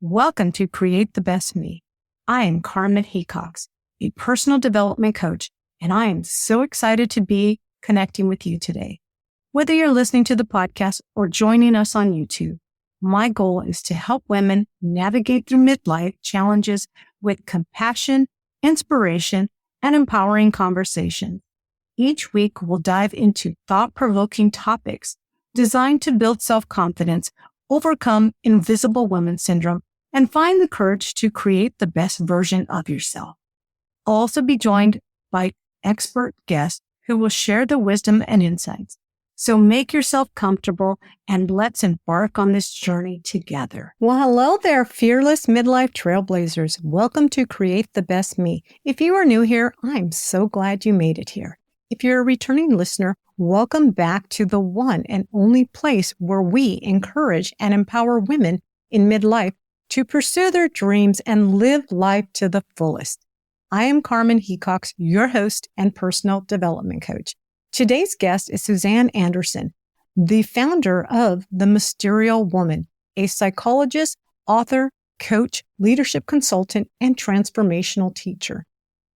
Welcome to Create the Best Me. I am Carmen Hecox, a personal development coach, and I am so excited to be connecting with you today. Whether you're listening to the podcast or joining us on YouTube, my goal is to help women navigate through midlife challenges with compassion, inspiration, and empowering conversation. Each week, we'll dive into thought-provoking topics designed to build self-confidence, overcome invisible woman syndrome, and find the courage to create the best version of yourself. I'll also be joined by expert guests who will share the wisdom and insights. So make yourself comfortable and let's embark on this journey together. Well, hello there, fearless midlife trailblazers. Welcome to Create the Best Me. If you are new here, I'm so glad you made it here. If you're a returning listener, welcome back to the one and only place where we encourage and empower women in midlife to pursue their dreams and live life to the fullest. I am Carmen Hecox, your host and personal development coach. Today's guest is Suzanne Anderson, the founder of The Mysterial Woman, a psychologist, author, coach, leadership consultant, and transformational teacher.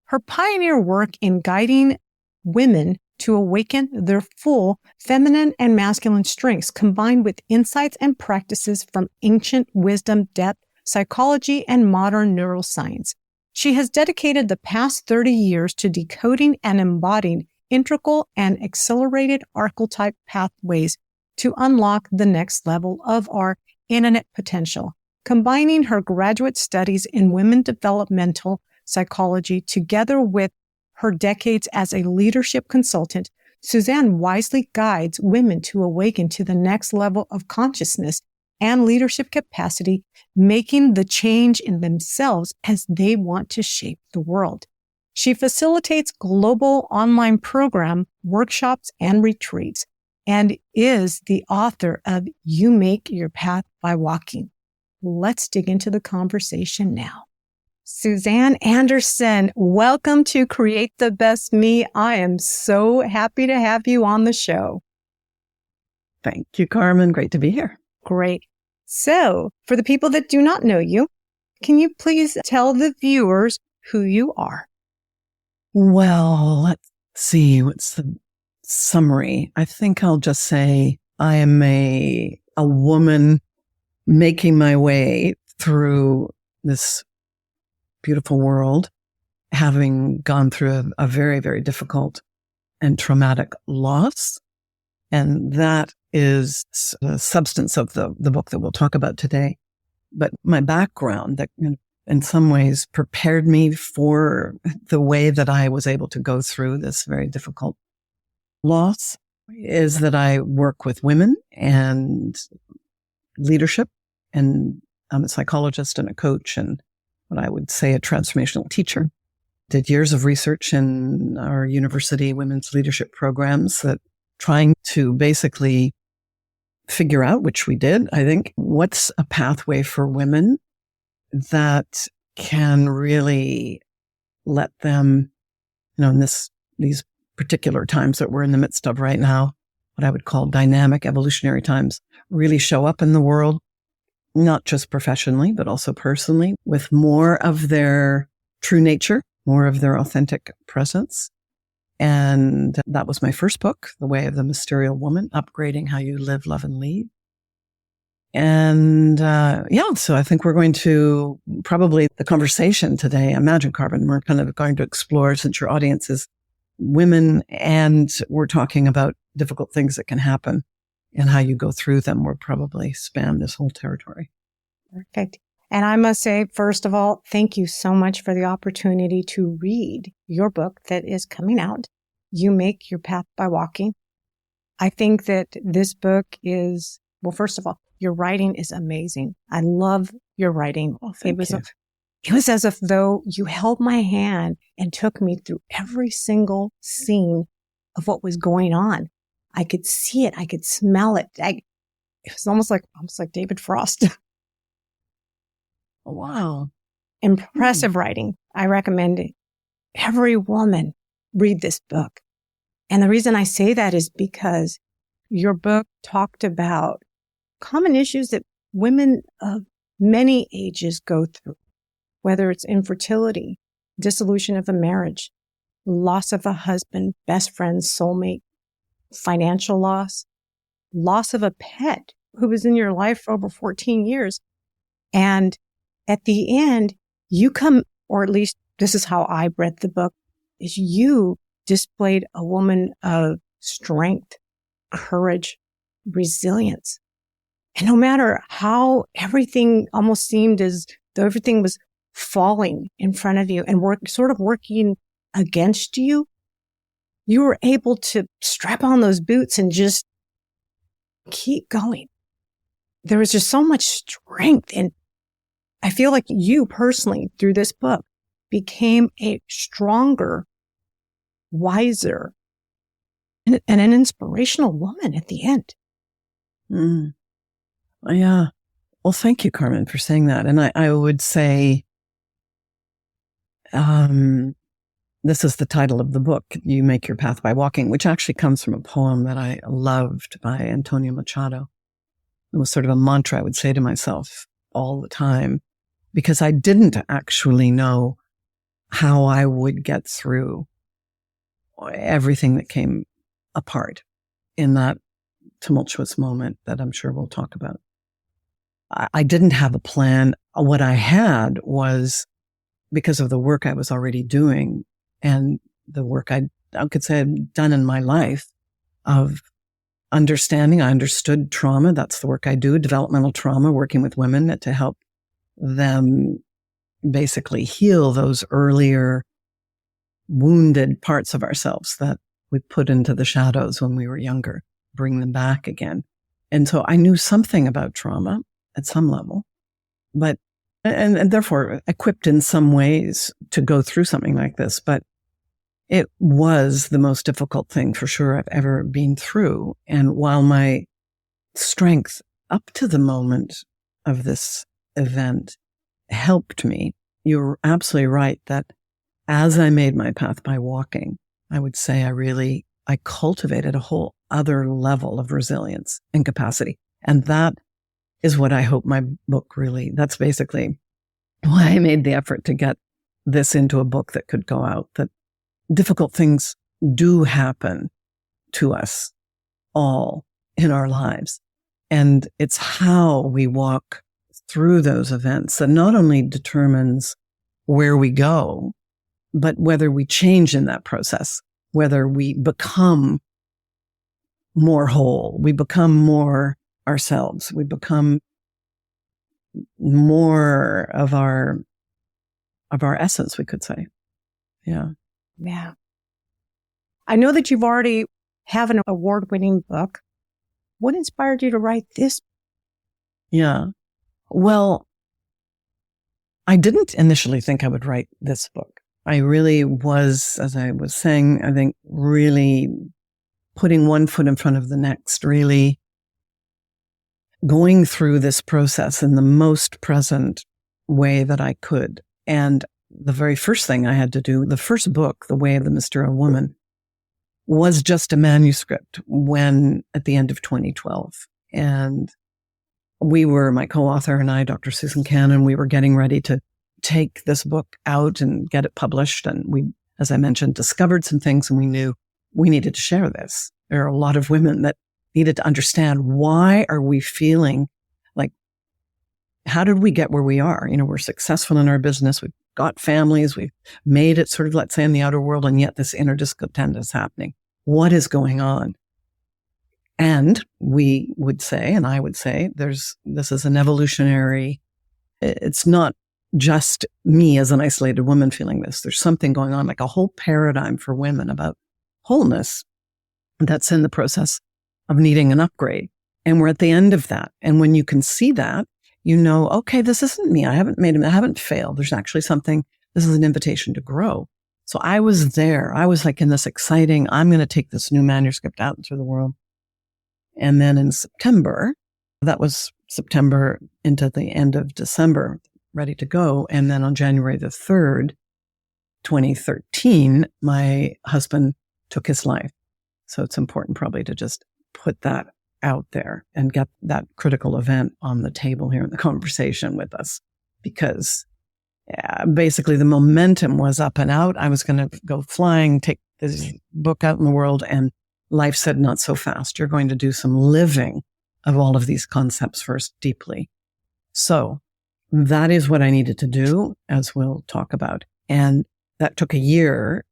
Her pioneer work in guiding women to awaken their full feminine and masculine strengths, combined with insights and practices from ancient wisdom, depth, psychology, and modern neuroscience. She has dedicated the past 30 years to decoding and embodying integral and accelerated archetype pathways to unlock the next level of our innate potential. Combining her graduate studies in women developmental psychology together with her decades as a leadership consultant, Suzanne wisely guides women to awaken to the next level of consciousness and leadership capacity, making the change in themselves as they want to shape the world. She facilitates global online program, workshops, and retreats, and is the author of You Make Your Path by Walking. Let's dig into the conversation now. Suzanne Anderson, welcome to Create the Best Me. I am so happy to have you on the show. Thank you, Carmen. Great to be here. Great. So, for the people that do not know you, can you please tell the viewers who you are? Well, let's see. What's the summary? I think I'll just say I am a woman making my way through this beautiful world, having gone through a very, very difficult and traumatic loss. And that is the substance of the book that we'll talk about today. But my background that in some ways prepared me for the way that I was able to go through this very difficult loss is that I work with women and leadership, and I'm a psychologist and a coach and what I would say a transformational teacher. Did years of research in our university women's leadership programs that trying to basically figure out, which we did, I think, what's a pathway for women that can really let them, in these particular times that we're in the midst of right now, what I would call dynamic evolutionary times, really show up in the world, not just professionally, but also personally, with more of their true nature, more of their authentic presence. And that was my first book, The Way of the Mysterial Woman, Upgrading How You Live, Love, and Lead. And so I think we're going to probably the conversation today, imagine, Carmen, we're kind of going to explore, since your audience is women and we're talking about difficult things that can happen and how you go through them. We'll probably span this whole territory. Perfect. And I must say, first of all, thank you so much for the opportunity to read your book that is coming out, You Make Your Path by Walking. I think that this book is, well, first of all, your writing is amazing. I love your writing. Oh, thank you. It was as if though you held my hand and took me through every single scene of what was going on. I could see it. I could smell it. It was almost like David Frost. Wow. Impressive writing. I recommend it. Every woman read this book. And the reason I say that is because your book talked about common issues that women of many ages go through, whether it's infertility, dissolution of a marriage, loss of a husband, best friend, soulmate, financial loss, loss of a pet who was in your life for over 14 years. And at the end, you come, or at least this is how I read the book, is you displayed a woman of strength, courage, resilience. And no matter how everything almost seemed as though everything was falling in front of you and sort of working against you, you were able to strap on those boots and just keep going. There was just so much strength. And I feel like you personally, through this book, became a stronger, wiser, and an inspirational woman at the end. Mm. Yeah. Well, thank you, Carmen, for saying that. And I would say, this is the title of the book, You Make Your Path by Walking, which actually comes from a poem that I loved by Antonio Machado. It was sort of a mantra I would say to myself all the time, because I didn't actually know how I would get through everything that came apart in that tumultuous moment that I'm sure we'll talk about. I didn't have a plan. What I had was, because of the work I was already doing and the work I could say I'd done in my life of understanding, I understood trauma. That's the work I do, developmental trauma, working with women to help them basically heal those earlier wounded parts of ourselves that we put into the shadows when we were younger, bring them back again. And so I knew something about trauma at some level, but and therefore equipped in some ways to go through something like this. But it was the most difficult thing for sure I've ever been through. And while my strength up to the moment of this event helped me, you're absolutely right that as I made my path by walking, I would say I cultivated a whole other level of resilience and capacity. And that is what I hope my book really, that's basically why I made the effort to get this into a book that could go out, that difficult things do happen to us all in our lives. And it's how we walk through those events that not only determines where we go, but whether we change in that process, whether we become more whole, we become more ourselves, we become more of our essence, we could say. Yeah. Yeah. I know that you've already have an award-winning book. What inspired you to write this? Yeah. Well, I didn't initially think I would write this book. I really was, as I was saying, I think really putting one foot in front of the next, really going through this process in the most present way that I could. And the very first thing I had to do, the first book, The Way of the Mysterial Woman, was just a manuscript at the end of 2012. And we were, my co-author and I, Dr. Suzanne Anderson, we were getting ready to take this book out and get it published. And we, as I mentioned, discovered some things, and we knew we needed to share this. There are a lot of women that needed to understand, why are we feeling like, how did we get where we are? We're successful in our business. We've got families. We've made it sort of, let's say, in the outer world. And yet this inner discontent is happening. What is going on? And we would say, and I would say, this is an evolutionary, it's not just me as an isolated woman feeling this. There's something going on, like a whole paradigm for women about wholeness that's in the process of needing an upgrade. And we're at the end of that. And when you can see that, okay, this isn't me. I haven't failed. There's actually something, this is an invitation to grow. So I was there. I was like in this exciting, I'm going to take this new manuscript out into the world. And then in September, that was September into the end of December, ready to go. And then on January the 3rd, 2013, my husband took his life. So it's important probably to just put that out there and get that critical event on the table here in the conversation with us, because basically the momentum was up and out. I was going to go flying, take this book out in the world, and life said, not so fast. You're going to do some living of all of these concepts first deeply. So that is what I needed to do, as we'll talk about. And that took a year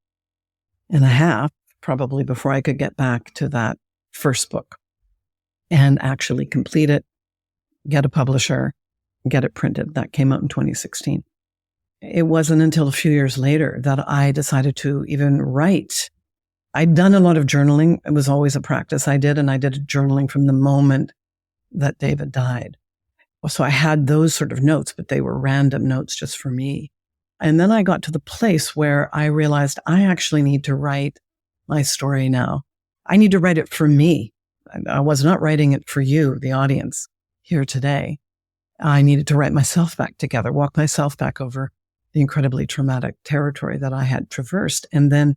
and a half, probably, before I could get back to that first book and actually complete it, get a publisher, get it printed. That came out in 2016. It wasn't until a few years later that I decided to even write. I'd done a lot of journaling. It was always a practice I did, and I did journaling from the moment that David died. So I had those sort of notes, but they were random notes just for me. And then I got to the place where I realized I actually need to write my story now. I need to write it for me. I was not writing it for you, the audience here today. I needed to write myself back together, walk myself back over the incredibly traumatic territory that I had traversed, and then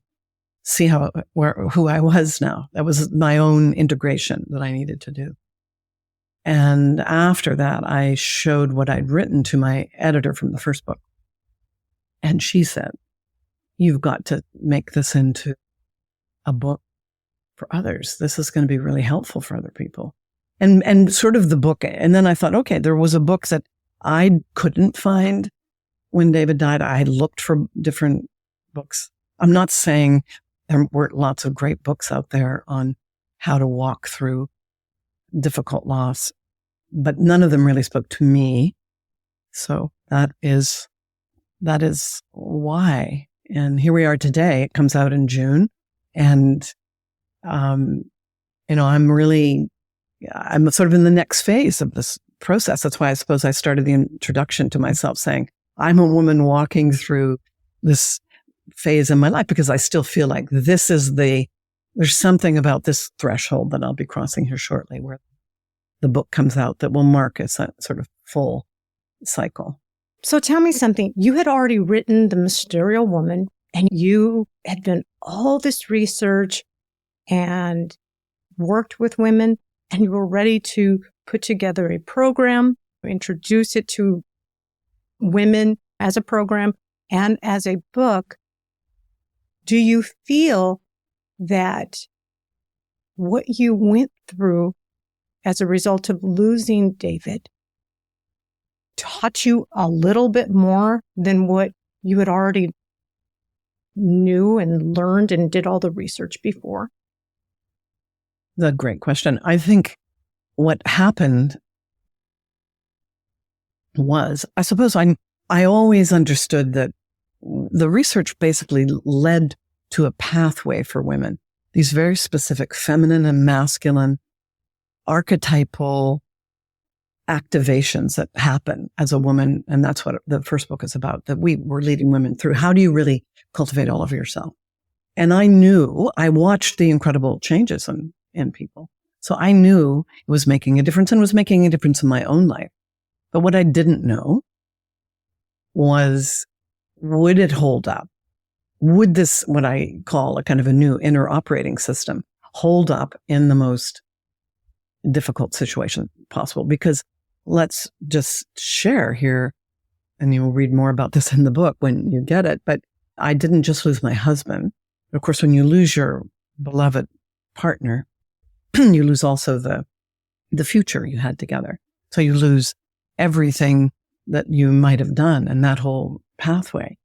see who I was now. That was my own integration that I needed to do. And after that, I showed what I'd written to my editor from the first book. And she said, you've got to make this into a book for others. This is going to be really helpful for other people. And sort of the book. And then I thought, okay, there was a book that I couldn't find when David died. I looked for different books. I'm not saying there weren't lots of great books out there on how to walk through difficult loss, but none of them really spoke to me. So that is why. And here we are today. It comes out in June. And, I'm sort of in the next phase of this process. That's why I suppose I started the introduction to myself saying, I'm a woman walking through this phase in my life, because I still feel like there's something about this threshold that I'll be crossing here shortly, where the book comes out that will mark a sort of full cycle. So tell me something. You had already written The Mysterial Woman, and you had done all this research and worked with women, and you were ready to put together a program, introduce it to women as a program and as a book. Do you feel that what you went through as a result of losing David taught you a little bit more than what you had already knew and learned and did all the research before? That's a great question. I think what happened was, I suppose I always understood that the research basically led to a pathway for women, these very specific feminine and masculine archetypal activations that happen as a woman. And that's what the first book is about, that we were leading women through. How do you really cultivate all of yourself? And I watched the incredible changes in people. So I knew it was making a difference, and was making a difference in my own life. But what I didn't know was, would it hold up? Would this, what I call a kind of a new inner operating system, hold up in the most difficult situation possible? Because let's just share here, and you'll read more about this in the book when you get it, but I didn't just lose my husband. Of course, when you lose your beloved partner, you lose also the future you had together. So you lose everything that you might have done and that whole pathway.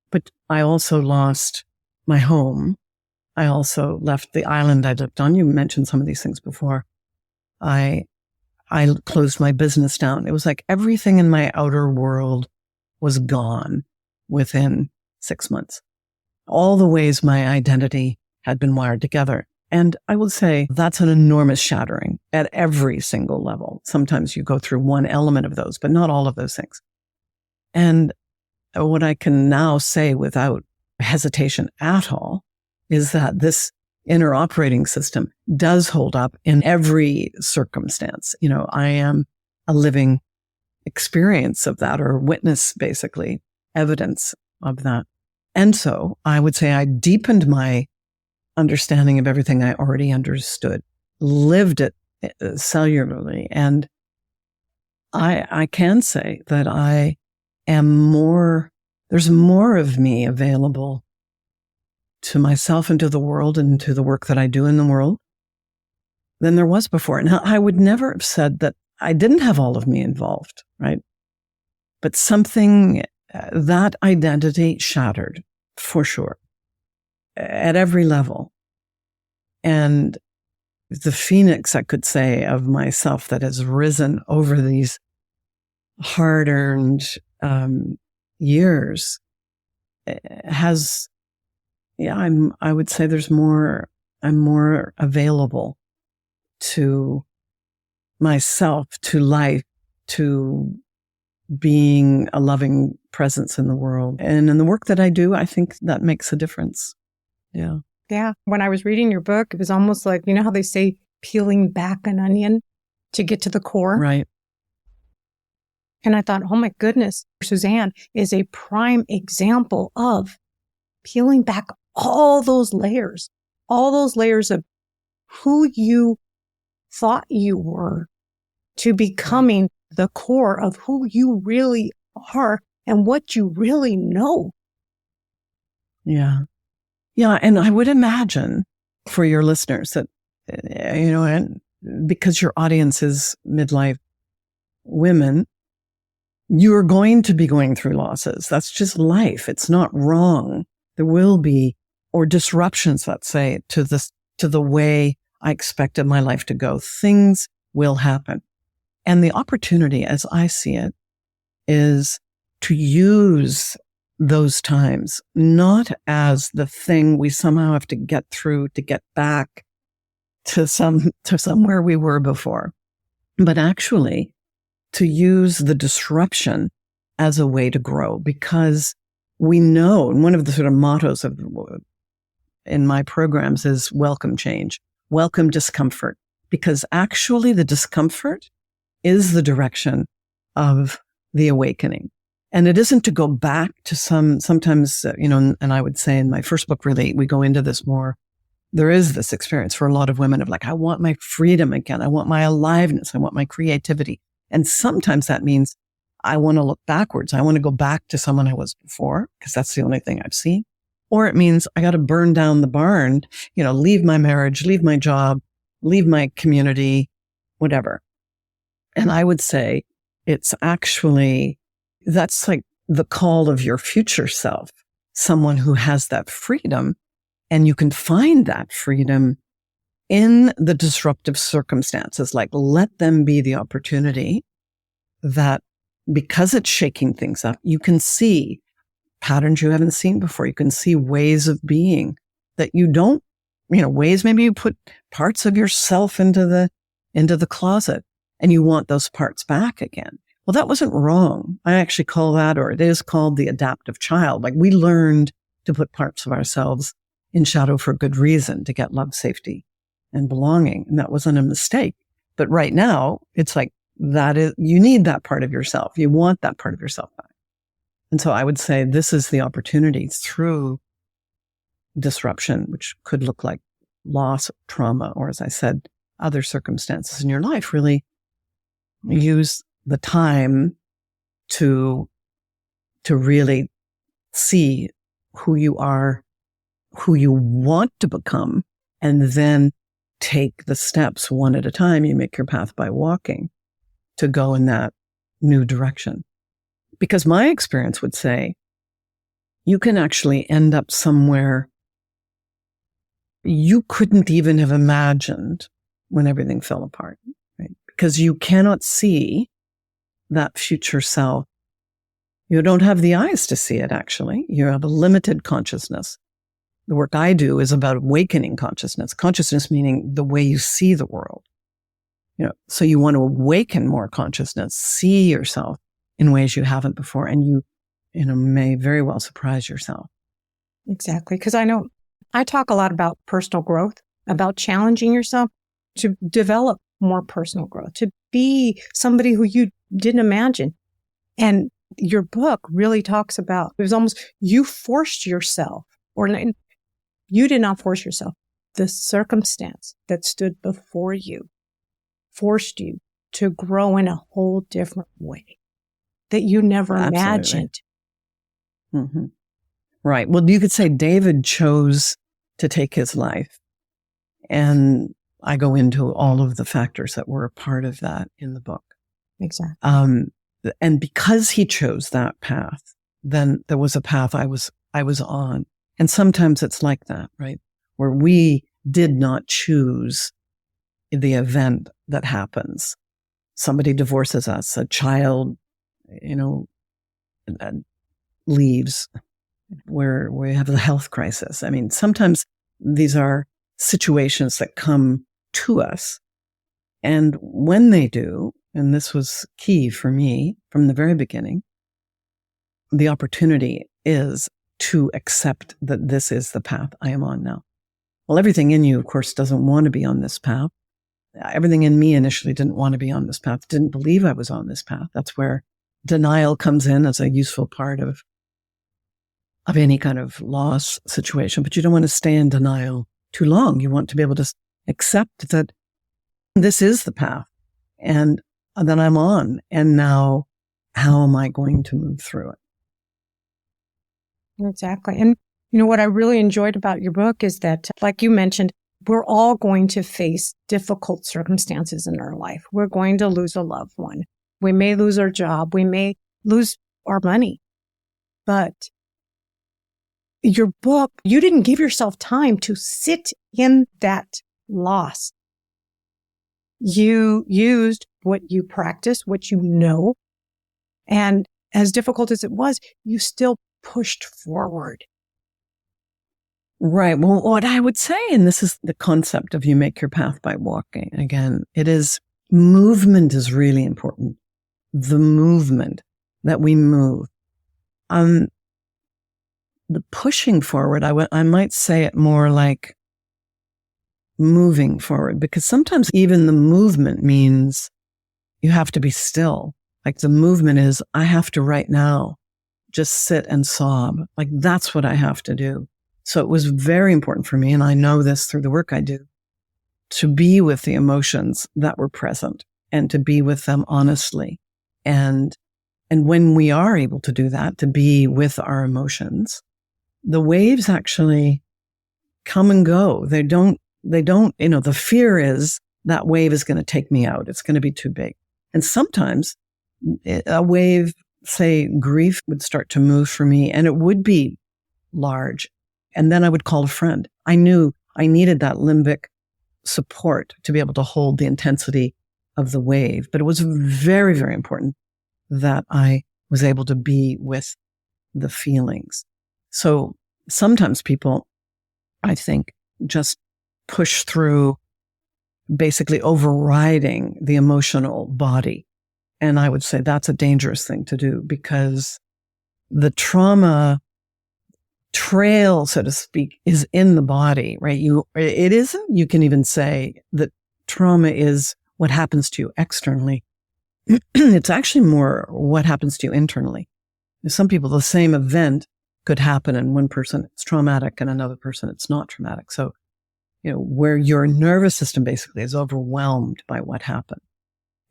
But I also lost my home. I also left the island I lived on. You mentioned some of these things before. I closed my business down. It was like everything in my outer world was gone within 6 months. All the ways my identity had been wired together. And I would say that's an enormous shattering at every single level. Sometimes you go through one element of those, but not all of those things. And what I can now say without hesitation at all is that this inner operating system does hold up in every circumstance. I am a living experience of that, or witness, basically, evidence of that. And so I would say I deepened my understanding of everything I already understood, lived it cellularly. And I can say that I am there's more of me available to myself and to the world and to the work that I do in the world than there was before. Now, I would never have said that I didn't have all of me involved, right? But something, that identity shattered, for sure, at every level. And the phoenix, I could say, of myself that has risen over these hard-earned years has, I would say I'm more available to myself, to life, to being a loving presence in the world. And in the work that I do, I think that makes a difference. Yeah. Yeah. When I was reading your book, it was almost like, you know how they say peeling back an onion to get to the core? Right. And I thought, oh my goodness, Suzanne is a prime example of peeling back all those layers of who you thought you were to becoming the core of who you really are and what you really know. Yeah. Yeah. And I would imagine for your listeners that, and because your audience is midlife women, you're going to be going through losses. That's just life. It's not wrong. There will be, or disruptions, let's say, to the way I expected my life to go. Things will happen. And the opportunity, as I see it, is to use those times, not as the thing we somehow have to get through to get back to somewhere we were before, but actually to use the disruption as a way to grow, because we know, and one of the sort of mottos in my programs is welcome change, welcome discomfort, because actually the discomfort is the direction of the awakening. And it isn't to go back to sometimes, and I would say in my first book, really, we go into this more. There is this experience for a lot of women of like, I want my freedom again. I want my aliveness. I want my creativity. And sometimes that means I want to look backwards. I want to go back to someone I was before, because that's the only thing I've seen. Or it means I got to burn down the barn, leave my marriage, leave my job, leave my community, whatever. And I would say it's actually, that's like the call of your future self, someone who has that freedom. And you can find that freedom in the disruptive circumstances. Like, let them be the opportunity that, because it's shaking things up, you can see patterns you haven't seen before. You can see ways of being that you don't, ways maybe you put parts of yourself into the closet and you want those parts back again. Well, that wasn't wrong. I actually call that, or it is called, the adaptive child. Like, we learned to put parts of ourselves in shadow for good reason, to get love, safety, and belonging. And that wasn't a mistake. But right now, it's like, you need that part of yourself. You want that part of yourself back. And so I would say this is the opportunity through disruption, which could look like loss, trauma, or, as I said, other circumstances in your life. Really use the time to really see who you are, who you want to become, and then take the steps one at a time. You make your path by walking to go in that new direction. Because my experience would say you can actually end up somewhere you couldn't even have imagined when everything fell apart, right? Because you cannot see that future self. You don't have the eyes to see it, actually. You have a limited consciousness. The work I do is about awakening consciousness. Consciousness meaning the way you see the world. So you want to awaken more consciousness, see yourself in ways you haven't before, and you may very well surprise yourself. Exactly. Because I know I talk a lot about personal growth, about challenging yourself to develop more personal growth, to be somebody who you didn't imagine. And your book really talks about, it was almost, you forced yourself, or you did not force yourself. The circumstance that stood before you forced you to grow in a whole different way that you never imagined. Mm-hmm. Right. Well, you could say David chose to take his life. And I go into all of the factors that were a part of that in the book. Exactly. And because he chose that path, then there was a path I was on. And sometimes it's like that, right? Where we did not choose the event that happens. Somebody divorces us, a child, leaves, where we have a health crisis. I mean, sometimes these are situations that come to us. And when they do, and this was key for me from the very beginning, the opportunity is to accept that this is the path I am on now. Well, everything in you, of course, doesn't want to be on this path. Everything in me initially didn't want to be on this path, didn't believe I was on this path. That's where denial comes in as a useful part of any kind of loss situation. But you don't want to stay in denial too long. You want to be able to accept that this is the path and that I'm on. And now, how am I going to move through it? Exactly. And what I really enjoyed about your book is that, like you mentioned, we're all going to face difficult circumstances in our life. We're going to lose a loved one. We may lose our job. We may lose our money. But your book, you didn't give yourself time to sit in that loss. You used what you practice, what you know. And as difficult as it was, you still pushed forward. Right. Well, what I would say, and this is the concept of you make your path by walking. Again, it is movement is really important. The movement that we move. The pushing forward, I might say it more like moving forward, because sometimes even the movement means you have to be still. Like the movement is, I have to right now just sit and sob. Like that's what I have to do. So it was very important for me, and I know this through the work I do, to be with the emotions that were present and to be with them honestly. And when we are able to do that, to be with our emotions, the waves actually come and go. They don't, the fear is that wave is going to take me out. It's going to be too big. And sometimes a wave, say grief, would start to move for me, and it would be large. And then I would call a friend. I knew I needed that limbic support to be able to hold the intensity of the wave. But it was very, very important that I was able to be with the feelings. So sometimes people, I think, just push through basically overriding the emotional body. And I would say that's a dangerous thing to do, because the trauma trail, so to speak, is in the body, right? It isn't, you can even say that trauma is what happens to you externally. It's actually more what happens to you internally. Some people, the same event could happen, and one person it's traumatic and another person it's not traumatic. So, where your nervous system basically is overwhelmed by what happened.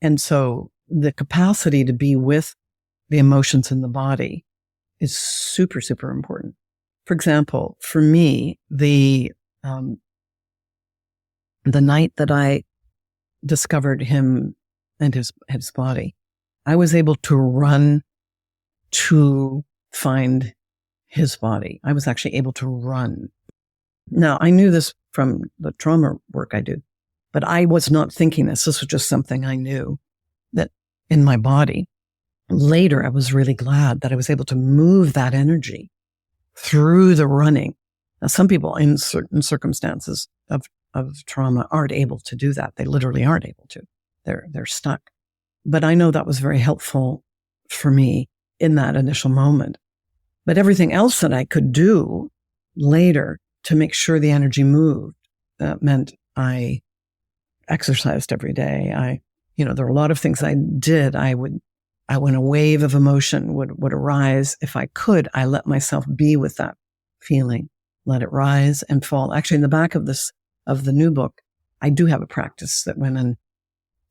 And so the capacity to be with the emotions in the body is super, super important. For example, for me, the night that I discovered him and his body, I was able to run to find his body. I was actually able to run. Now, I knew this from the trauma work I do, but I was not thinking this. This was just something I knew that in my body. Later, I was really glad that I was able to move that energy through the running. Now, some people in certain circumstances of trauma aren't able to do that. They literally aren't able to. They're stuck. But I know that was very helpful for me in that initial moment. But everything else that I could do later to make sure the energy moved, meant I exercised every day. There were a lot of things I did. When a wave of emotion would arise, if I could, I let myself be with that feeling, let it rise and fall. Actually, in the back of the new book, I do have a practice that women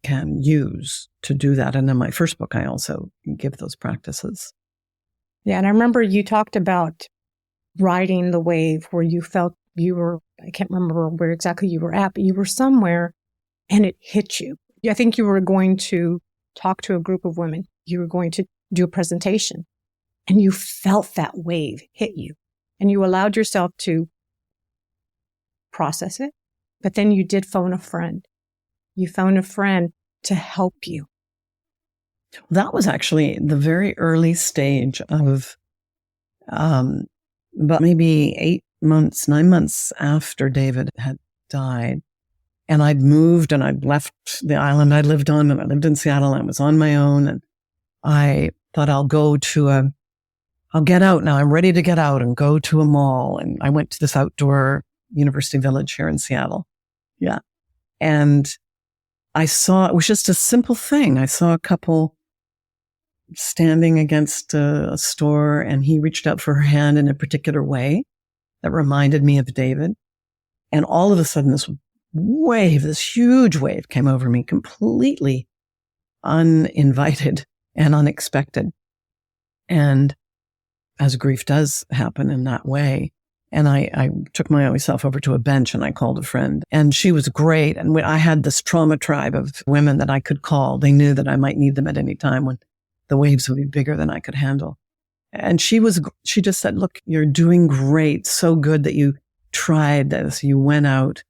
can use to do that. And in my first book, I also give those practices. Yeah. And I remember you talked about riding the wave where you felt you were, I can't remember where exactly you were at, but you were somewhere and it hit you. I think you were going to talk to a group of women. You were going to do a presentation and you felt that wave hit you and you allowed yourself to process it. But then you did phone a friend. You phoned a friend to help you. That was actually the very early stage of, but maybe 9 months after David had died. And I'd moved and I'd left the island I lived on, and I lived in Seattle and I was on my own. And I thought I'll get out now. I'm ready to get out and go to a mall. And I went to this outdoor University Village here in Seattle. Yeah. And it was just a simple thing. I saw a couple standing against a store, and he reached out for her hand in a particular way that reminded me of David. And all of a sudden, this huge wave came over me, completely uninvited and unexpected. And as grief does happen in that way. And I took myself over to a bench and I called a friend, and she was great. And I had this trauma tribe of women that I could call. They knew that I might need them at any time when the waves would be bigger than I could handle. And she just said, look, you're doing great. So good that you tried this. You went out,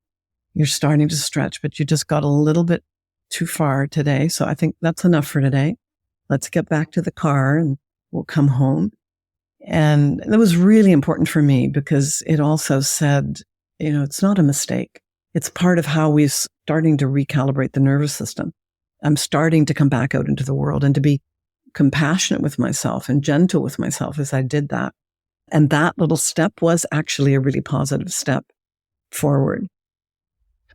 you're starting to stretch, but you just got a little bit too far today. So I think that's enough for today. Let's get back to the car and we'll come home. And that was really important for me because it also said, it's not a mistake. It's part of how we're starting to recalibrate the nervous system. I'm starting to come back out into the world and to be compassionate with myself and gentle with myself as I did that. And that little step was actually a really positive step forward.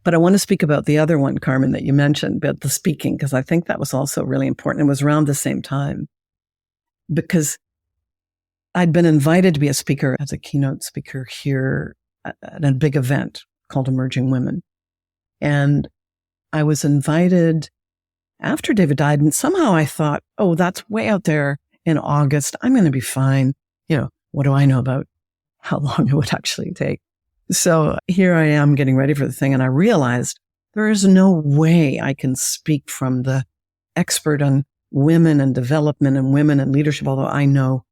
But I want to speak about the other one, Carmen, that you mentioned, about the speaking, because I think that was also really important. It was around the same time because I'd been invited to be a speaker as a keynote speaker here at a big event called Emerging Women. And I was invited after David died. And somehow I thought, oh, that's way out there in August. I'm going to be fine. What do I know about how long it would actually take? So here I am getting ready for the thing. And I realized there is no way I can speak from the expert on women and development and women and leadership, although I know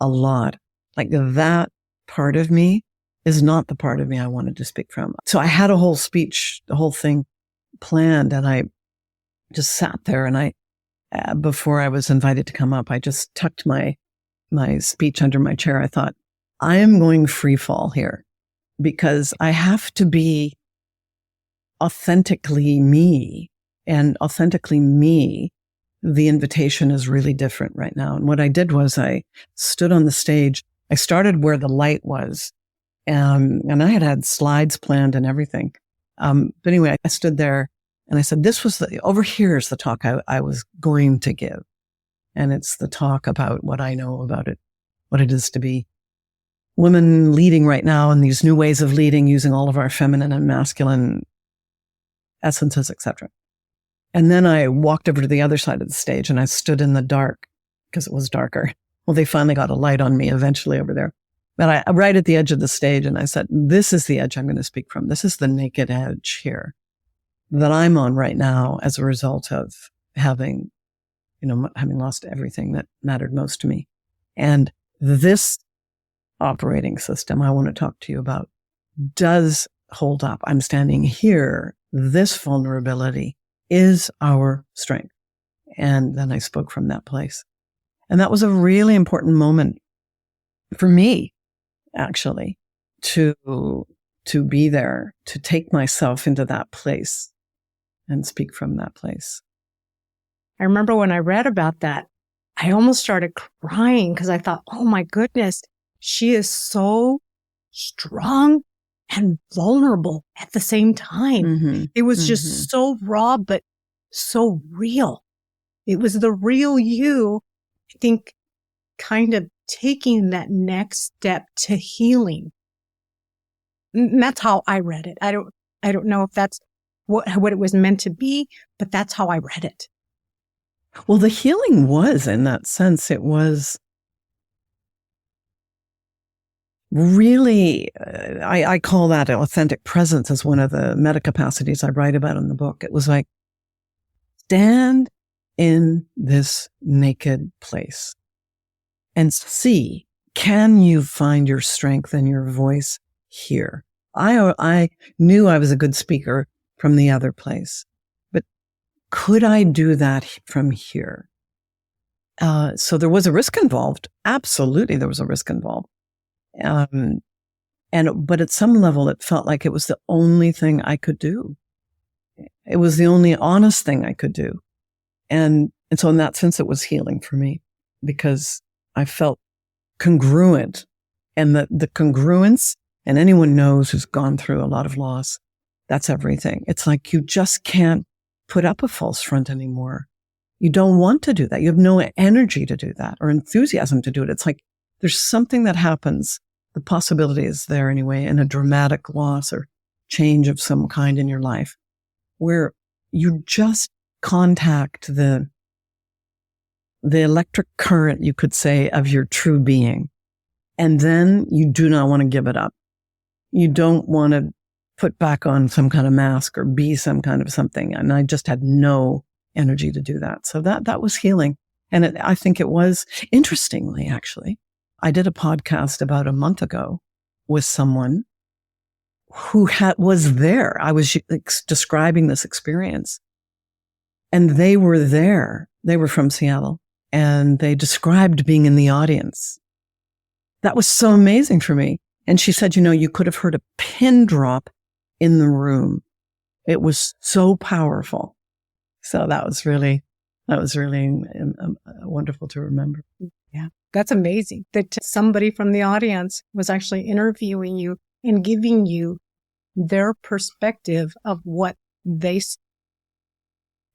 a lot. Like that part of me is not the part of me I wanted to speak from. So I had a whole speech, the whole thing planned, and I just sat there and before I was invited to come up, I just tucked my speech under my chair. I thought, I am going free fall here because I have to be authentically me, and authentically me. The invitation is really different right now. And what I did was I stood on the stage. I started where the light was, and I had slides planned and everything. But anyway, I stood there and I said, over here is the talk I was going to give. And it's the talk about what I know about it, what it is to be women leading right now and these new ways of leading using all of our feminine and masculine essences, etc. And then I walked over to the other side of the stage and I stood in the dark because it was darker. Well, they finally got a light on me eventually over there. But I right at the edge of the stage, and I said, this is the edge I'm going to speak from. This is the naked edge here that I'm on right now as a result of having lost everything that mattered most to me. And this operating system I want to talk to you about does hold up. I'm standing here. This vulnerability is our strength. And then I spoke from that place. And that was a really important moment for me, actually, to be there, to take myself into that place and speak from that place. I remember when I read about that, I almost started crying because I thought, oh my goodness, she is so strong and vulnerable at the same time. Mm-hmm. It was just so raw, but so real. It was the real you, I think, kind of taking that next step to healing. And that's how I read it. I don't know if that's what it was meant to be, but that's how I read it. Well, the healing was, in that sense, it was really, I call that authentic presence as one of the meta capacities I write about in the book. It was like, stand in this naked place and see, can you find your strength and your voice here? I knew I was a good speaker from the other place, but could I do that from here? So there was a risk involved. Absolutely, there was a risk involved. But at some level, it felt like it was the only thing I could do. It was the only honest thing I could do. And so in that sense, it was healing for me because I felt congruent, and the congruence, and anyone knows who's gone through a lot of loss, that's everything. It's like you just can't put up a false front anymore. You don't want to do that. You have no energy to do that or enthusiasm to do it. It's like there's something that happens. The possibility is there anyway, in a dramatic loss or change of some kind in your life, where you just contact the electric current, you could say, of your true being. And then you do not want to give it up. You don't want to put back on some kind of mask or be some kind of something. And I just had no energy to do that. So that was healing. And I think it was, interestingly, actually, I did a podcast about a month ago with someone who was there. I was describing this experience, and they were there. They were from Seattle, and they described being in the audience. That was so amazing for me. And she said, you could have heard a pin drop in the room. It was so powerful. So that was really wonderful to remember. Yeah, that's amazing that somebody from the audience was actually interviewing you and giving you their perspective of what they saw.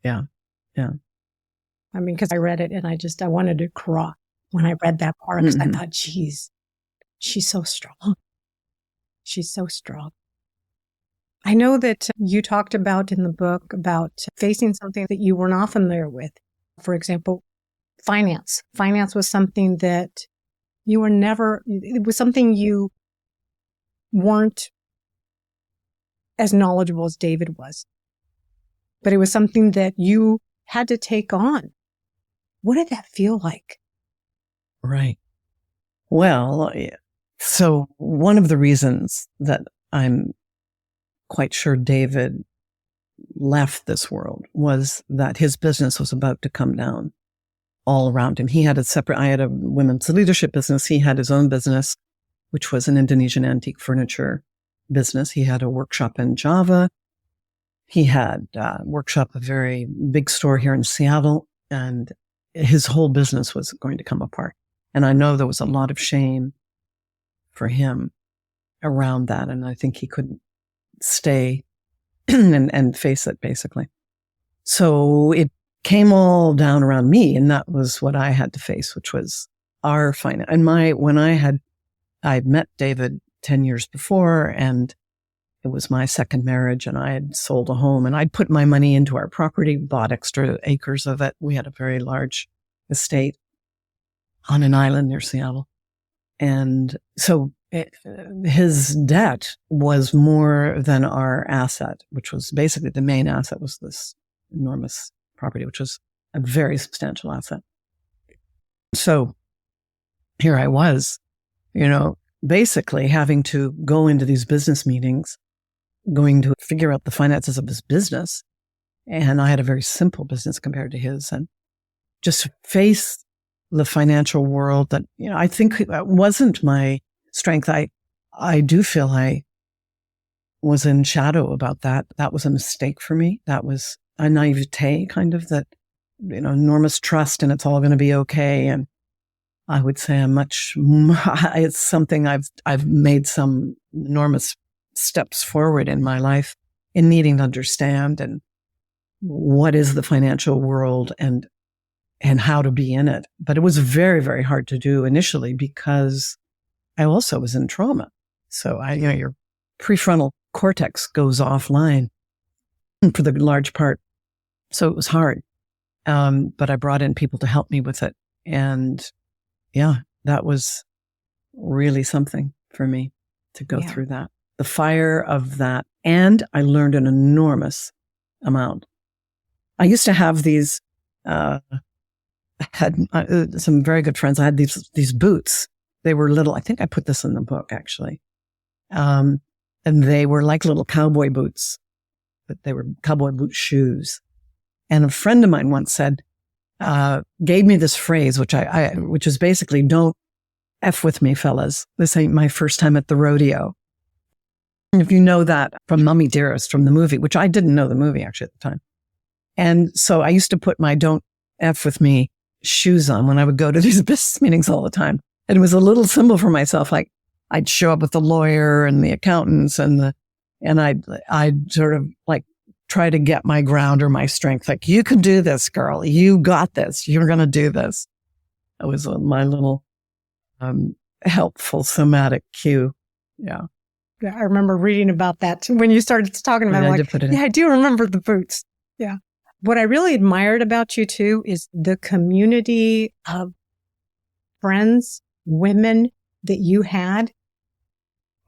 Yeah. I mean, because I read it and I wanted to cry when I read that part, because I thought, geez, she's so strong. She's so strong. I know that you talked about in the book about facing something that you were not familiar with. For example, finance. Finance was something that it was something you weren't as knowledgeable as David was. But it was something that you had to take on. What did that feel like? Right. Well, so one of the reasons that I'm quite sure David left this world was that his business was about to come down all around him. I had a women's leadership business. He had his own business, which was an Indonesian antique furniture business. He had a workshop in Java. He had a very big store here in Seattle, and his whole business was going to come apart. And I know there was a lot of shame for him around that. And I think he couldn't stay and face it, basically. So it came all down around me, and that was what I had to face, which was our finance. And I'd met David 10 years before, and it was my second marriage, and I had sold a home, and I'd put my money into our property, bought extra acres of it. We had a very large estate on an island near Seattle. And so his debt was more than our asset, which was basically the main asset was this enormous property, which was a very substantial asset. So here I was, basically having to go into these business meetings, going to figure out the finances of his business. And I had a very simple business compared to his, and just face the financial world that, I think wasn't my strength. I do feel I was in shadow about that. That was a mistake for me. That was a naivete kind of, that, enormous trust and it's all going to be okay. And I would say it's something I've made some enormous steps forward in my life in needing to understand and what is the financial world and how to be in it. But it was very, very hard to do initially because I also was in trauma. So your prefrontal cortex goes offline. for the large part. So it was hard. But I brought in people to help me with it. And yeah, that was really something for me to go through that. The fire of that. And I learned an enormous amount. I used to have these, had some very good friends. I had these boots. They were little, I think I put this in the book actually. And they were like little cowboy boots, but they were cowboy boot shoes. And a friend of mine once said, gave me this phrase, which is basically, don't F with me, fellas. This ain't my first time at the rodeo. And if you know that from Mummy Dearest, from the movie, which I didn't know the movie actually at the time. And so I used to put my don't F with me shoes on when I would go to these business meetings all the time. And it was a little symbol for myself. Like I'd show up with the lawyer and the accountants and I'd sort of like try to get my ground or my strength. Like, you can do this, girl. You got this. You're going to do this. That was my little helpful somatic cue. Yeah. I remember reading about that when you started talking about it. I do remember the boots. Yeah. What I really admired about you too is the community of friends, women that you had.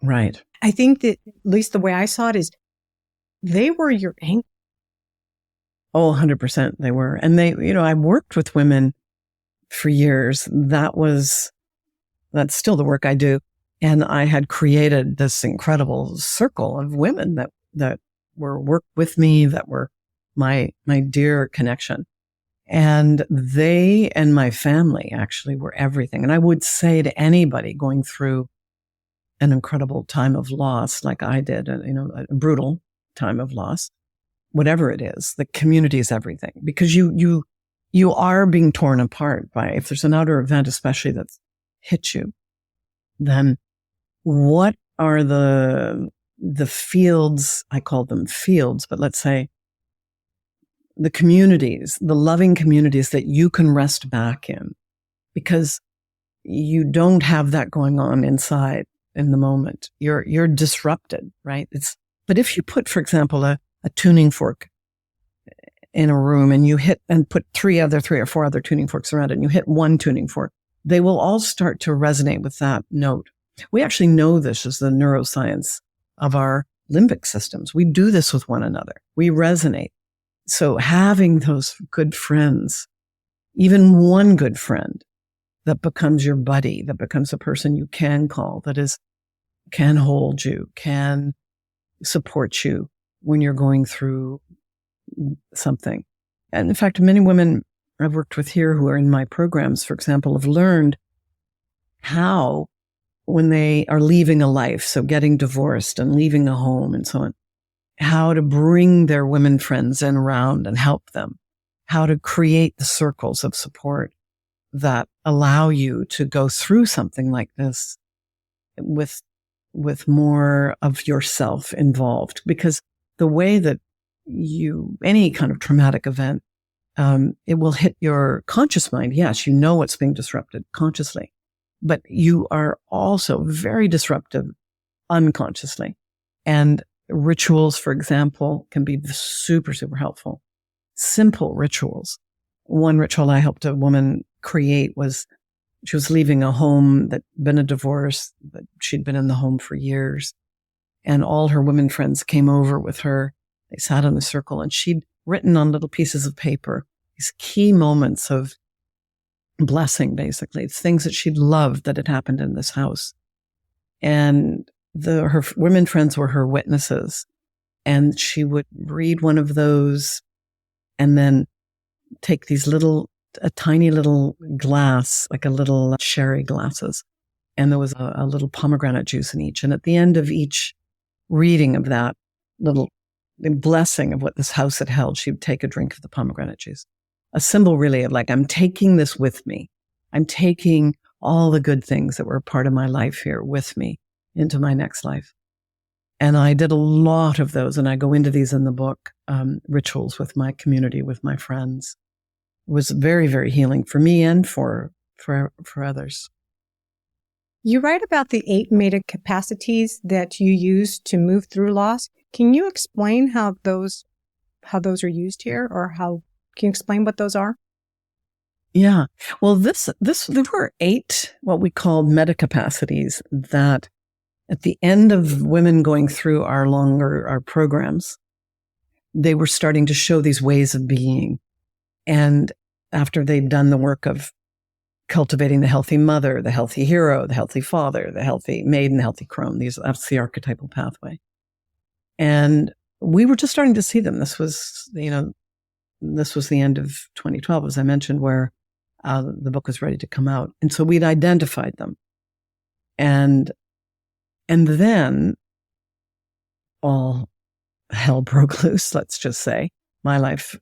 Right. I think that, at least the way I saw it, is they were your anchor. Oh, 100% they were. And I worked with women for years. That's still the work I do. And I had created this incredible circle of women that worked with me, that were my dear connection. And they and my family actually were everything. And I would say to anybody going through an incredible time of loss, like I did, a brutal time of loss, whatever it is, the community is everything, because you are being torn apart by, if there's an outer event, especially that's hit you, then what are the fields? I call them fields, but let's say the communities, the loving communities that you can rest back in, because you don't have that going on inside in the moment. You're disrupted, right? But if you put, for example, a tuning fork in a room and you hit and put three or four other tuning forks around it and you hit one tuning fork, they will all start to resonate with that note. We actually know this as the neuroscience of our limbic systems. We do this with one another. We resonate. So having those good friends, even one good friend that becomes your buddy, that becomes a person you can call, can hold you, can support you when you're going through something. And in fact, many women I've worked with here who are in my programs, for example, have learned how, when they are leaving a life, so getting divorced and leaving a home and so on, how to bring their women friends in around and help them, how to create the circles of support that allow you to go through something like this with more of yourself involved. Because the way that any kind of traumatic event, it will hit your conscious mind. Yes, you know what's being disrupted consciously, but you are also very disruptive unconsciously. And rituals, for example, can be super, super helpful. Simple rituals. One ritual I helped a woman create was, she was leaving a home that had been a divorce, but she'd been in the home for years. And all her women friends came over with her. They sat in a circle and she'd written on little pieces of paper these key moments of blessing, basically, things that she'd loved that had happened in this house. And her women friends were her witnesses. And she would read one of those and then take a tiny little glass, like a little sherry glasses. And there was a little pomegranate juice in each. And at the end of each reading of that little blessing of what this house had held, she would take a drink of the pomegranate juice. A symbol really of like, I'm taking this with me. I'm taking all the good things that were a part of my life here with me into my next life. And I did a lot of those, and I go into these in the book, rituals with my community, with my friends. It was very, very healing for me and for others. You write about the 8 meta capacities that you use to move through loss. Can you explain how those how those are used here, or how, can you explain what those are? Yeah. Well, there were 8 what we called metacapacities that at the end of women going through our programs, they were starting to show these ways of being. And after they'd done the work of cultivating the healthy mother, the healthy hero, the healthy father, the healthy maiden, the healthy crone, that's the archetypal pathway. And we were just starting to see them. This was the end of 2012, as I mentioned, where the book was ready to come out. And so we'd identified them. And then all hell broke loose, let's just say. My life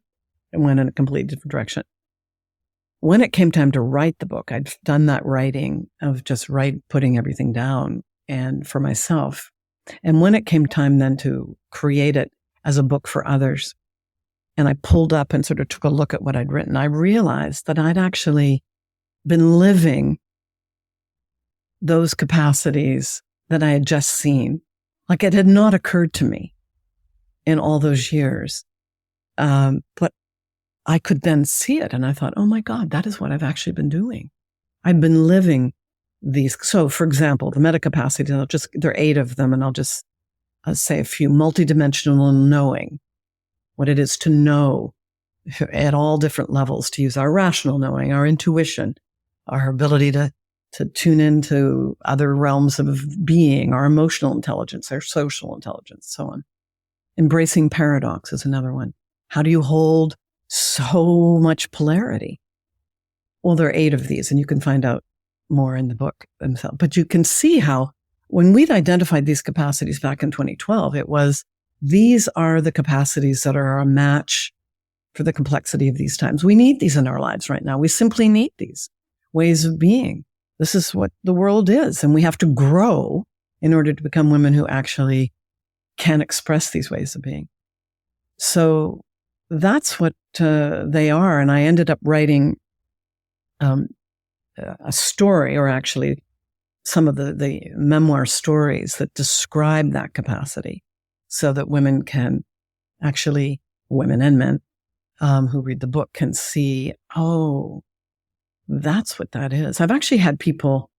went in a completely different direction. When it came time to write the book, I'd done that writing of just putting everything down and for myself. And when it came time then to create it as a book for others, and I pulled up and sort of took a look at what I'd written, I realized that I'd actually been living those capacities that I had just seen. Like it had not occurred to me in all those years. But I could then see it. And I thought, oh my God, that is what I've actually been doing. I've been living these. So for example, the metacapacities, there are 8 of them. And I'll just say a few. Multidimensional knowing, what it is to know at all different levels, to use our rational knowing, our intuition, our ability to tune into other realms of being, our emotional intelligence, our social intelligence, so on. Embracing paradox is another one. How do you hold so much polarity? Well, there are 8 of these, and you can find out more in the book themselves. But you can see how when we'd identified these capacities back in 2012, it was, these are the capacities that are a match for the complexity of these times. We need these in our lives right now. We simply need these ways of being. This is what the world is. And we have to grow in order to become women who actually can express these ways of being. So that's what they are. And I ended up writing a story, or actually some of the memoir stories that describe that capacity, so that women can actually, women and men who read the book can see, oh, that's what that is. I've actually had people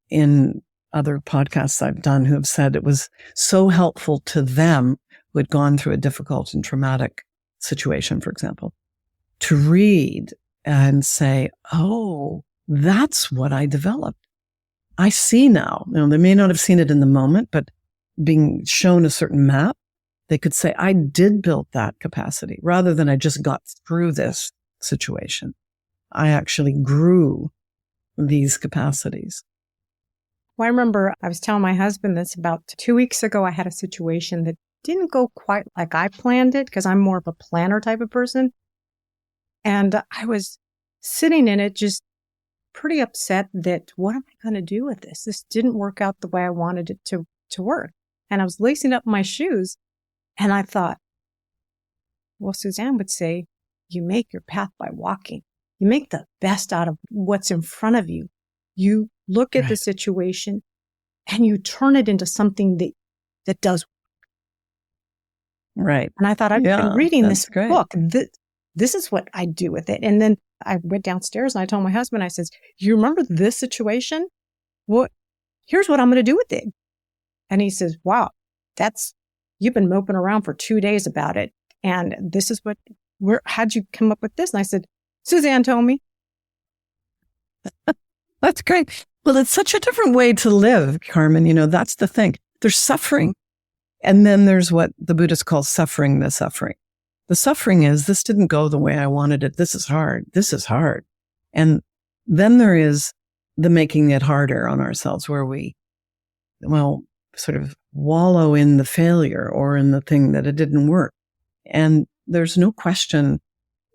in other podcasts I've done who have said it was so helpful to them who had gone through a difficult and traumatic situation, for example, to read and say, oh, that's what I developed. I see now. You know, they may not have seen it in the moment, but being shown a certain map, they could say, I did build that capacity rather than I just got through this situation. I actually grew these capacities. Well, I remember I was telling my husband this about 2 weeks ago. I had a situation that didn't go quite like I planned it, because I'm more of a planner type of person. And I was sitting in it just pretty upset that, what am I going to do with this? This didn't work out the way I wanted it to work. And I was lacing up my shoes, and I thought, well, Suzanne would say, you make your path by walking. You make the best out of what's in front of you. You look at the situation and you turn it into something that does. Right. And I thought, I've been reading this book. This is what I do with it. And then I went downstairs and I told my husband, I says, you remember this situation? Here's what I'm going to do with it. And he says, wow, you've been moping around for 2 days about it. And this is how'd you come up with this? And I said, Suzanne told me. That's great. Well, it's such a different way to live, Carmen. You know, that's the thing. There's suffering. And then there's what the Buddhists call suffering the suffering. The suffering is, this didn't go the way I wanted it. This is hard. This is hard. And then there is the making it harder on ourselves, where we, sort of wallow in the failure or in the thing that it didn't work. And there's no question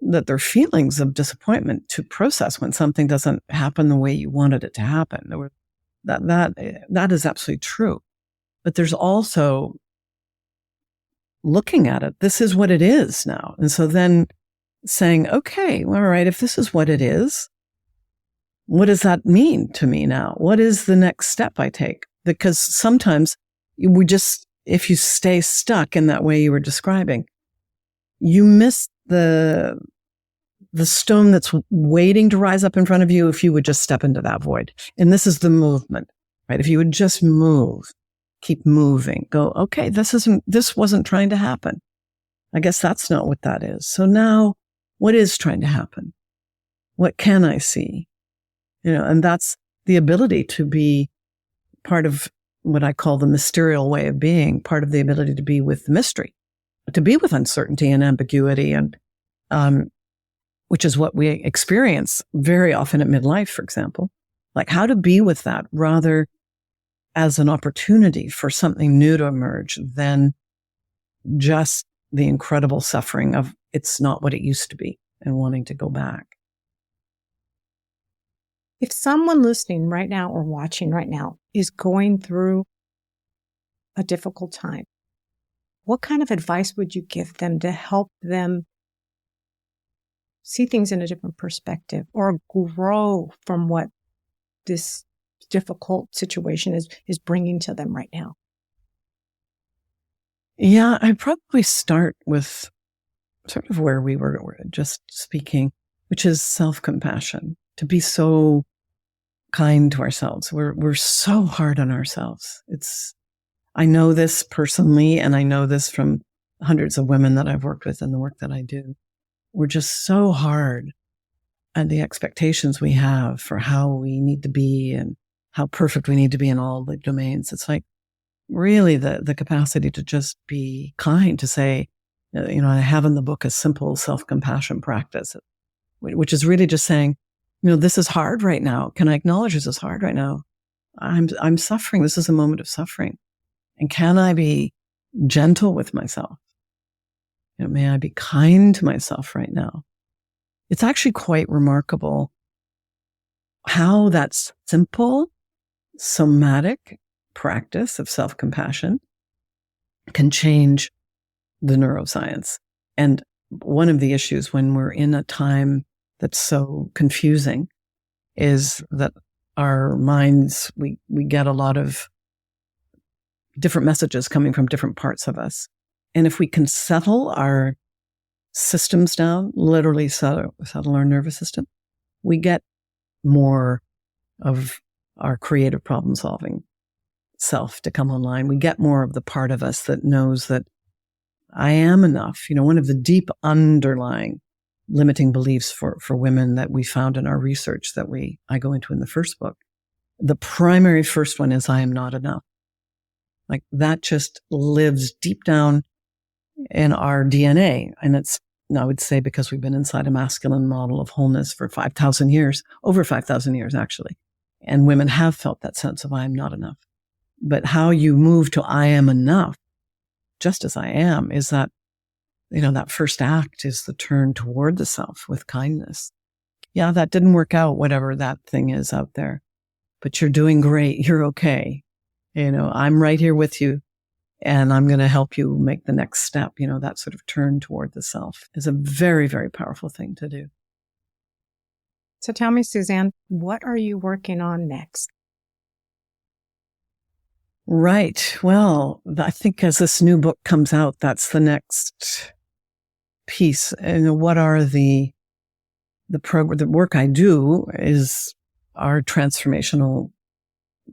that there are feelings of disappointment to process when something doesn't happen the way you wanted it to happen. That is absolutely true. But there's also looking at it. This is what it is now. And so then saying, okay, all right, if this is what it is, what does that mean to me now? What is the next step I take? Because sometimes if you stay stuck in that way you were describing, you miss the stone that's waiting to rise up in front of you if you would just step into that void. And this is the movement, right? If you would just move, keep moving, go, okay, this wasn't trying to happen. I guess that's not what that is. So now what is trying to happen? What can I see? And that's the ability to be part of what I call the mysterial way of being, part of the ability to be with mystery, to be with uncertainty and ambiguity, and which is what we experience very often at midlife, for example. Like how to be with that rather as an opportunity for something new to emerge than just the incredible suffering of it's not what it used to be and wanting to go back. If someone listening right now or watching right now is going through a difficult time, what kind of advice would you give them to help them see things in a different perspective or grow from what this difficult situation is bringing to them right now? Yeah, I'd probably start with sort of where we were just speaking, which is self-compassion, to be so kind to ourselves. We're so hard on ourselves. I know this personally, and I know this from hundreds of women that I've worked with in the work that I do. We're just so hard at the expectations we have for how we need to be and how perfect we need to be in all the domains. It's like really the capacity to just be kind, to say, I have in the book a simple self-compassion practice, which is really just saying, this is hard right now. Can I acknowledge this is hard right now? I'm suffering. This is a moment of suffering. And can I be gentle with myself? May I be kind to myself right now? It's actually quite remarkable how that simple somatic practice of self-compassion can change the neuroscience. And one of the issues when we're in a time that's so confusing is that our minds, we get a lot of different messages coming from different parts of us. And if we can settle our systems down, literally settle our nervous system, we get more of our creative problem solving self to come online. We get more of the part of us that knows that I am enough. One of the deep underlying limiting beliefs for women that we found in our research that I go into in the first book, the primary first one is I am not enough. Like that just lives deep down in our DNA. And I would say because we've been inside a masculine model of wholeness for 5,000 years, over 5,000 years actually. And women have felt that sense of I am not enough. But how you move to I am enough, just as I am, is that, that first act is the turn toward the self with kindness. Yeah, that didn't work out, whatever that thing is out there, but you're doing great. You're okay. I'm right here with you. And I'm going to help you make the next step. That sort of turn toward the self is a very, very powerful thing to do. So tell me, Suzanne, what are you working on next? Right. Well, I think as this new book comes out, that's the next piece. And what are the work I do is our transformational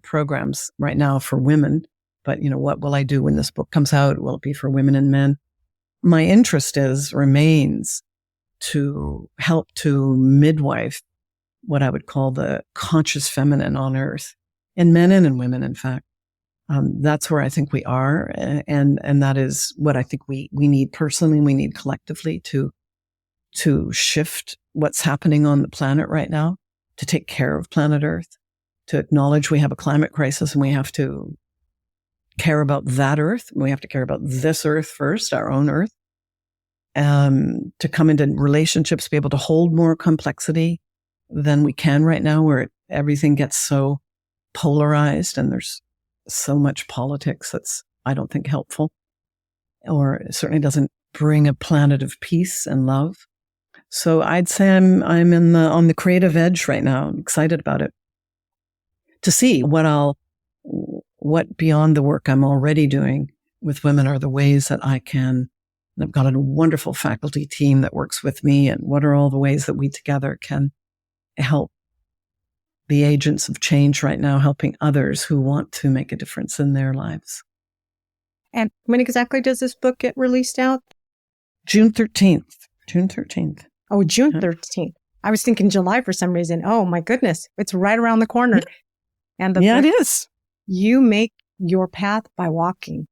programs right now for women. But, what will I do when this book comes out? Will it be for women and men? My interest remains to help to midwife what I would call the conscious feminine on earth, in men and in women, in fact. That's where I think we are. And that is what I think we need personally, we need collectively to shift what's happening on the planet right now, to take care of planet Earth, to acknowledge we have a climate crisis and we have to care about that Earth. We have to care about this Earth first, our own Earth, to come into relationships, be able to hold more complexity than we can right now, where everything gets so polarized and there's so much politics that's, I don't think, helpful, or it certainly doesn't bring a planet of peace and love. So I'd say I'm on the creative edge right now. I'm excited about it, to see what beyond the work I'm already doing with women are the ways that I can And I've got a wonderful faculty team that works with me. And what are all the ways that we together can help be agents of change right now, helping others who want to make a difference in their lives. And when exactly does this book get released out? June 13th. June 13th. Oh, June 13th. I was thinking July for some reason. Oh, my goodness. It's right around the corner. And the yeah, book, it is. You Make Your Path by Walking.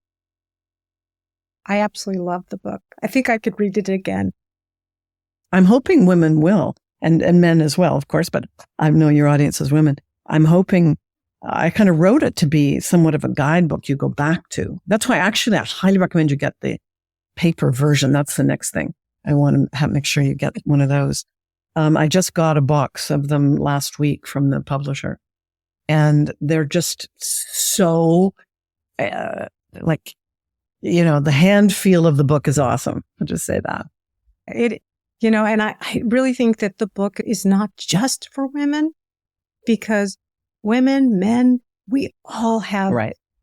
I absolutely love the book. I think I could read it again. I'm hoping women will, and men as well, of course, but I know your audience is women. I'm hoping, I kind of wrote it to be somewhat of a guidebook you go back to. That's why actually I highly recommend you get the paper version. That's the next thing. I want to make sure you get one of those. I just got a box of them last week from the publisher, and they're just so, the hand feel of the book is awesome. I'll just say that. And I really think that the book is not just for women, because women, men, we all have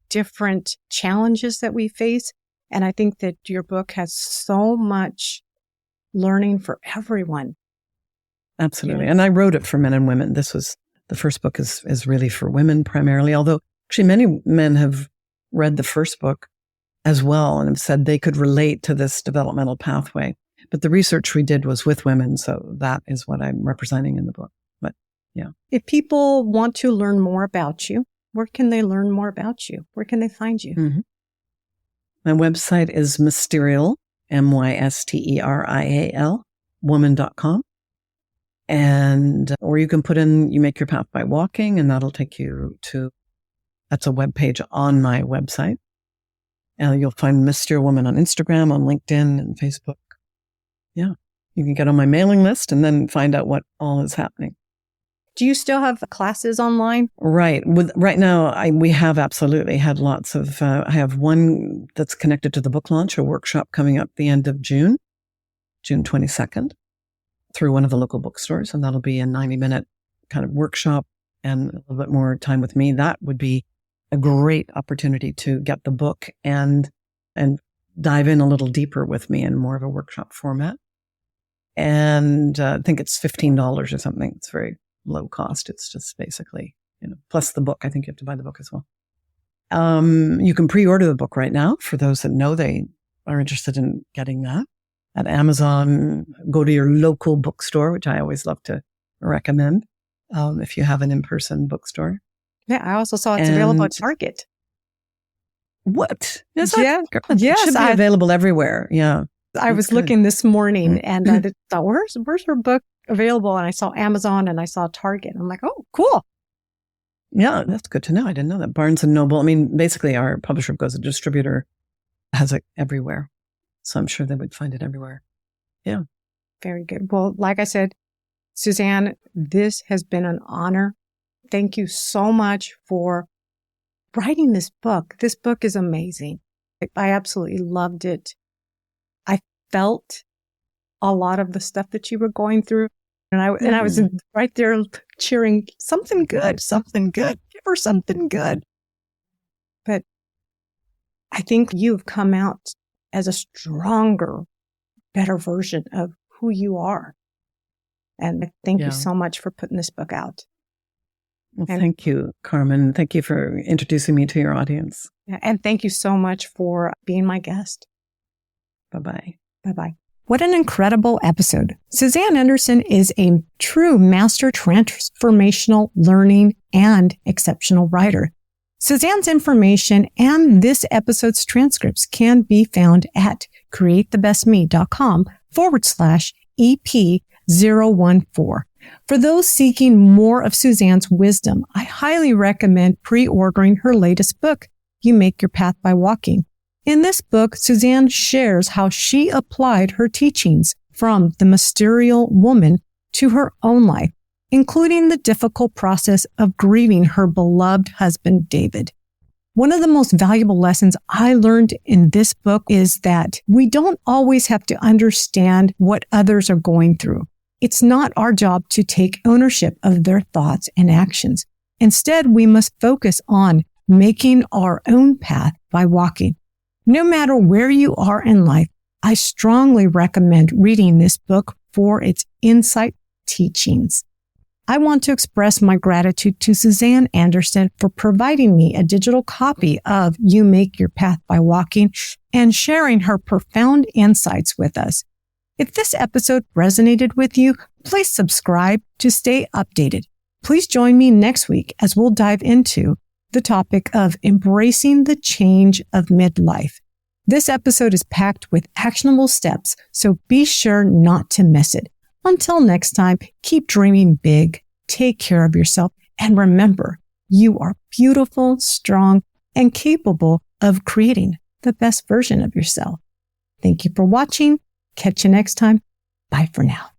different challenges that we face. And I think that your book has so much learning for everyone. Absolutely. And I wrote it for men and women. The first book is really for women primarily, although actually many men have read the first book as well and have said they could relate to this developmental pathway. But the research we did was with women, so that is what I'm representing in the book. But yeah. If people want to learn more about you, where can they learn more about you? Where can they find you? Mm-hmm. My website is Mysterial, Mysterial, woman.com. And, or you can put in, You Make Your Path by Walking, and that'll take you to, that's a web page on my website. And you'll find Mysterial Woman on Instagram, on LinkedIn and Facebook. Yeah. You can get on my mailing list and then find out what all is happening. Do you still have classes online? Right. Right now, we have absolutely had lots of, I have one that's connected to the book launch, a workshop coming up the end of June 22nd, through one of the local bookstores. And that'll be a 90-minute kind of workshop and a little bit more time with me. That would be a great opportunity to get the book and dive in a little deeper with me in more of a workshop format. And I think it's $15 or something. It's very low cost. It's just basically, plus the book. I think you have to buy the book as well. You can pre-order the book right now for those that know they are interested in getting that at Amazon. Go to your local bookstore, which I always love to recommend if you have an in-person bookstore. Yeah, I also saw it's available at Target. What? Yes, it should be available everywhere. Yeah. I was looking this morning and I thought, where's her book available? And I saw Amazon and I saw Target. I'm like, oh, cool. Yeah, that's good to know. I didn't know that. Barnes & Noble, I mean, basically our publisher goes, a distributor has it everywhere. So I'm sure they would find it everywhere. Yeah. Very good. Well, like I said, Suzanne, this has been an honor. Thank you so much for writing this book. This book is amazing. I absolutely loved it. I felt a lot of the stuff that you were going through. And I was right there cheering, something good. Give her something good. But I think you've come out as a stronger, better version of who you are. And thank you so much for putting this book out. Well, thank you, Carmen. Thank you for introducing me to your audience. And thank you so much for being my guest. Bye-bye. Bye-bye. What an incredible episode. Suzanne Anderson is a true master transformational learning and exceptional writer. Suzanne's information and this episode's transcripts can be found at createthebestme.com/EP014. For those seeking more of Suzanne's wisdom, I highly recommend pre-ordering her latest book, You Make Your Path by Walking. In this book, Suzanne shares how she applied her teachings from the Mysterial woman to her own life, including the difficult process of grieving her beloved husband, David. One of the most valuable lessons I learned in this book is that we don't always have to understand what others are going through. It's not our job to take ownership of their thoughts and actions. Instead, we must focus on making our own path by walking. No matter where you are in life, I strongly recommend reading this book for its insight teachings. I want to express my gratitude to Suzanne Anderson for providing me a digital copy of You Make Your Path by Walking and sharing her profound insights with us. If this episode resonated with you, please subscribe to stay updated. Please join me next week as we'll dive into the topic of embracing the change of midlife. This episode is packed with actionable steps, so be sure not to miss it. Until next time, keep dreaming big, take care of yourself, and remember, you are beautiful, strong, and capable of creating the best version of yourself. Thank you for watching. Catch you next time. Bye for now.